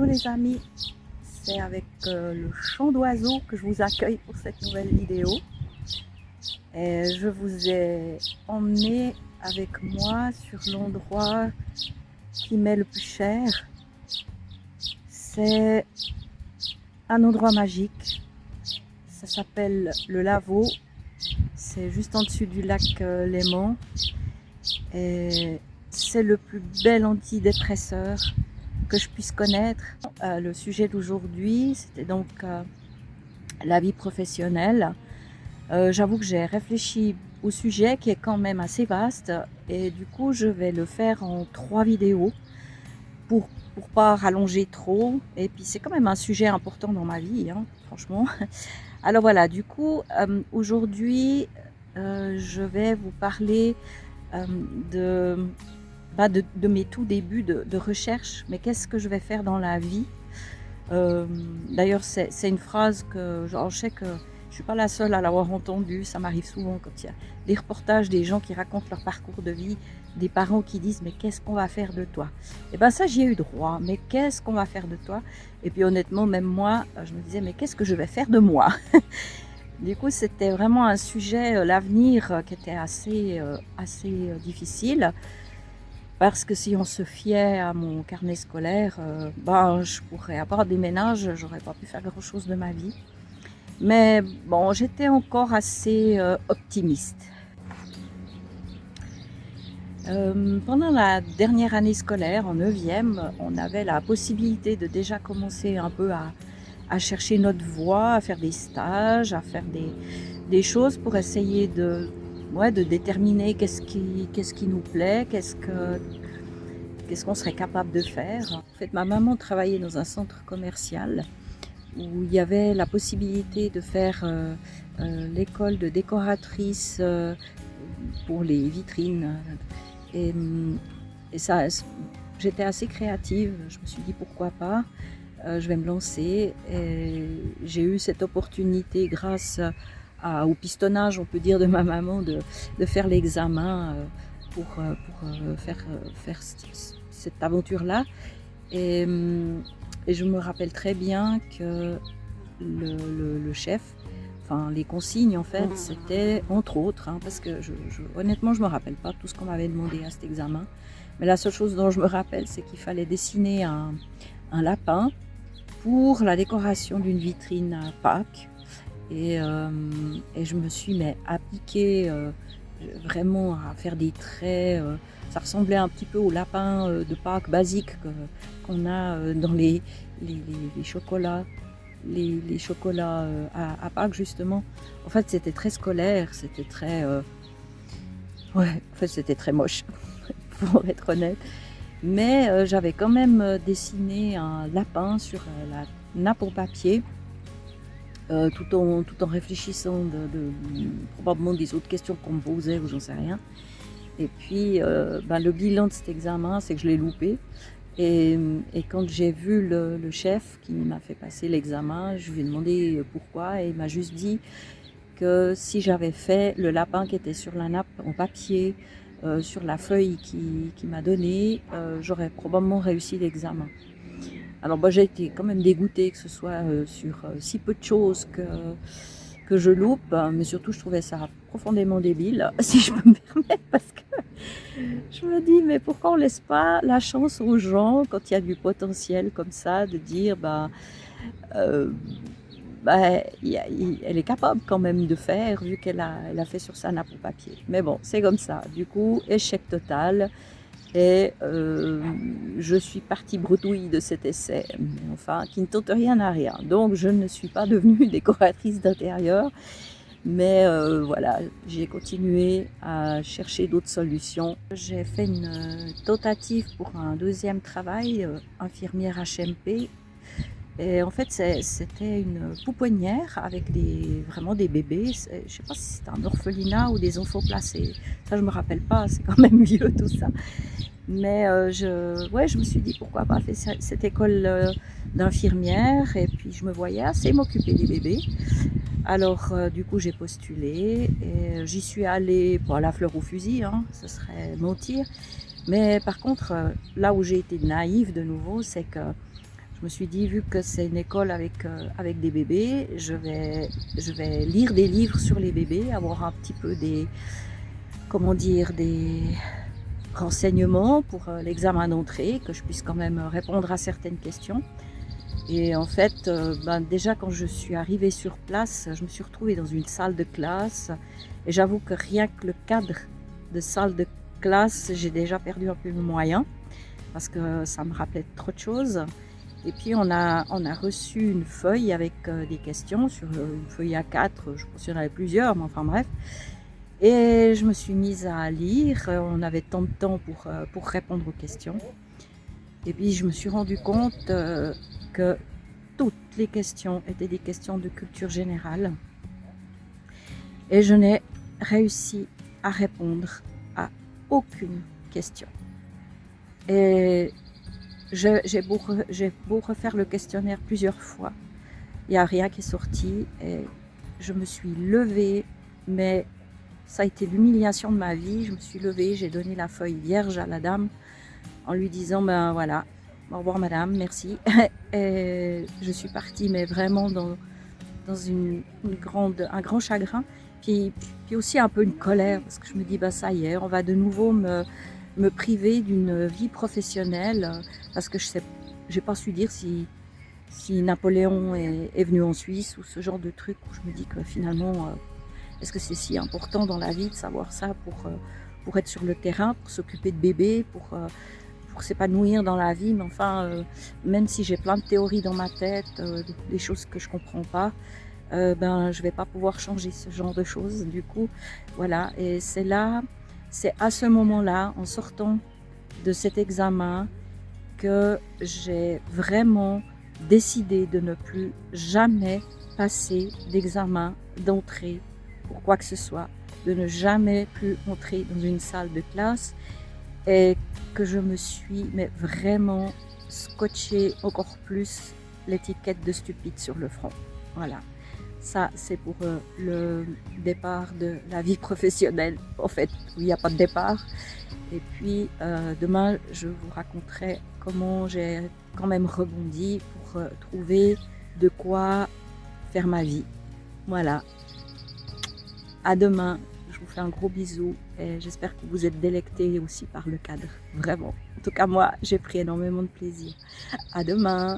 Hello les amis, c'est avec le chant d'oiseau que je vous accueille pour cette nouvelle vidéo. Et je vous ai emmené avec moi sur l'endroit qui m'est le plus cher. C'est un endroit magique, ça s'appelle le Lavaux, c'est juste en dessus du lac Léman. Et c'est le plus bel antidépresseur que je puisse connaître. Le sujet d'aujourd'hui, c'était donc la vie professionnelle. J'avoue que j'ai réfléchi au sujet qui est quand même assez vaste et du coup je vais le faire en 3 vidéos pour pas rallonger trop, et puis c'est quand même un sujet important dans ma vie, hein, franchement. Alors voilà, du coup aujourd'hui je vais vous parler de mes tout débuts de recherche, mais qu'est-ce que je vais faire dans la vie. D'ailleurs, c'est une phrase que je sais que je ne suis pas la seule à l'avoir entendue. Ça m'arrive souvent quand il y a des reportages, des gens qui racontent leur parcours de vie, des parents qui disent « mais qu'est-ce qu'on va faire de toi ?» Et bien ça, j'y ai eu droit. Mais qu'est-ce qu'on va faire de toi? Et puis honnêtement, même moi, je me disais « mais qu'est-ce que je vais faire de moi ?» Du coup, c'était vraiment un sujet, l'avenir, qui était assez difficile. Parce que si on se fiait à mon carnet scolaire, je pourrais, à part des ménages, j'aurais pas pu faire grand-chose de ma vie. Mais bon, j'étais encore assez optimiste. Pendant la dernière année scolaire, en 9e, on avait la possibilité de déjà commencer un peu à chercher notre voie, à faire des stages, à faire des choses pour essayer de déterminer qu'est-ce qui nous plaît, qu'est-ce qu'on serait capable de faire. En fait, ma maman travaillait dans un centre commercial où il y avait la possibilité de faire l'école de décoratrice pour les vitrines. Et ça, j'étais assez créative, je me suis dit pourquoi pas, je vais me lancer. Et j'ai eu cette opportunité grâce au pistonnage, on peut dire, de ma maman de faire l'examen pour faire cette aventure-là. Et je me rappelle très bien que le chef, enfin les consignes en fait, c'était entre autres, hein, parce que honnêtement je me rappelle pas tout ce qu'on m'avait demandé à cet examen, mais la seule chose dont je me rappelle, c'est qu'il fallait dessiner un lapin pour la décoration d'une vitrine à Pâques. Et je me suis appliquée vraiment à faire des traits. Ça ressemblait un petit peu au lapin de Pâques basique qu'on a dans les chocolats, les chocolats à Pâques justement. En fait, c'était très scolaire, c'était très, c'était très moche pour être honnête. Mais j'avais quand même dessiné un lapin sur la nappe en papier. Tout en réfléchissant probablement des autres questions qu'on me posait ou j'en sais rien. Et puis le bilan de cet examen, c'est que je l'ai loupé. Et quand j'ai vu le chef qui m'a fait passer l'examen, je lui ai demandé pourquoi, et il m'a juste dit que si j'avais fait le lapin qui était sur la nappe en papier, sur la feuille qu'il m'a donnée, j'aurais probablement réussi l'examen. Alors j'ai été quand même dégoûtée que ce soit sur si peu de choses que je loupe, mais surtout je trouvais ça profondément débile, si je peux me permettre, parce que je me dis mais pourquoi on laisse pas la chance aux gens quand il y a du potentiel comme ça, de dire elle est capable quand même de faire, vu qu'elle a fait sur sa nappe au papier. Mais bon, c'est comme ça, du coup échec total. Et je suis partie bredouille de cet essai, enfin, qui ne tente rien à rien. Donc, je ne suis pas devenue décoratrice d'intérieur, mais voilà, j'ai continué à chercher d'autres solutions. J'ai fait une tentative pour un 2e travail, infirmière HMP. Et en fait, c'était une pouponnière avec vraiment des bébés. Je ne sais pas si c'était un orphelinat ou des enfants placés. Ça, je ne me rappelle pas, c'est quand même vieux tout ça. Mais je me suis dit pourquoi pas faire cette école d'infirmière, et puis je me voyais assez m'occuper des bébés. Alors du coup j'ai postulé et j'y suis allée, pas à la fleur au fusil, hein, ce serait mentir. Mais par contre, là où j'ai été naïve de nouveau, c'est que Je me suis dit, vu que c'est une école avec des bébés, je vais lire des livres sur les bébés, avoir un petit peu comment dire, des renseignements pour l'examen d'entrée, que je puisse quand même répondre à certaines questions. Et en fait, déjà quand je suis arrivée sur place, je me suis retrouvée dans une salle de classe. Et j'avoue que rien que le cadre de salle de classe, j'ai déjà perdu un peu mes moyens, parce que ça me rappelait trop de choses. Et puis on a reçu une feuille avec des questions, sur une feuille A4, je pense qu'il y en avait plusieurs, mais enfin bref. Et je me suis mise à lire, on avait tant de temps pour répondre aux questions. Et puis je me suis rendu compte que toutes les questions étaient des questions de culture générale. Et je n'ai réussi à répondre à aucune question. Et j'ai beau refaire le questionnaire plusieurs fois, il n'y a rien qui est sorti. Et je me suis levée, mais ça a été l'humiliation de ma vie. Je me suis levée, j'ai donné la feuille vierge à la dame en lui disant, ben voilà, au revoir madame, merci. Et je suis partie, mais vraiment dans un grand chagrin, puis aussi un peu une colère, parce que je me dis, bah ça y est, on va de nouveau me priver d'une vie professionnelle, parce que j'ai pas su dire si Napoléon est venu en Suisse, ou ce genre de truc, où je me dis que finalement, est-ce que c'est si important dans la vie de savoir ça pour être sur le terrain, pour s'occuper de bébés, pour s'épanouir dans la vie. Mais enfin, même si j'ai plein de théories dans ma tête, des choses que je ne comprends pas, je ne vais pas pouvoir changer ce genre de choses. Du coup, voilà. Et c'est à ce moment-là, en sortant de cet examen, que j'ai vraiment décidé de ne plus jamais passer d'examen d'entrée pour quoi que ce soit, de ne jamais plus entrer dans une salle de classe, et que je me suis vraiment scotché encore plus l'étiquette de stupide sur le front. Voilà, ça c'est pour le départ de la vie professionnelle, en fait, où il n'y a pas de départ. Et puis demain, je vous raconterai comment j'ai quand même rebondi pour trouver de quoi faire ma vie. Voilà, à demain. Je vous fais un gros bisou et j'espère que vous êtes délectés aussi par le cadre, vraiment. En tout cas, moi, j'ai pris énormément de plaisir. À demain.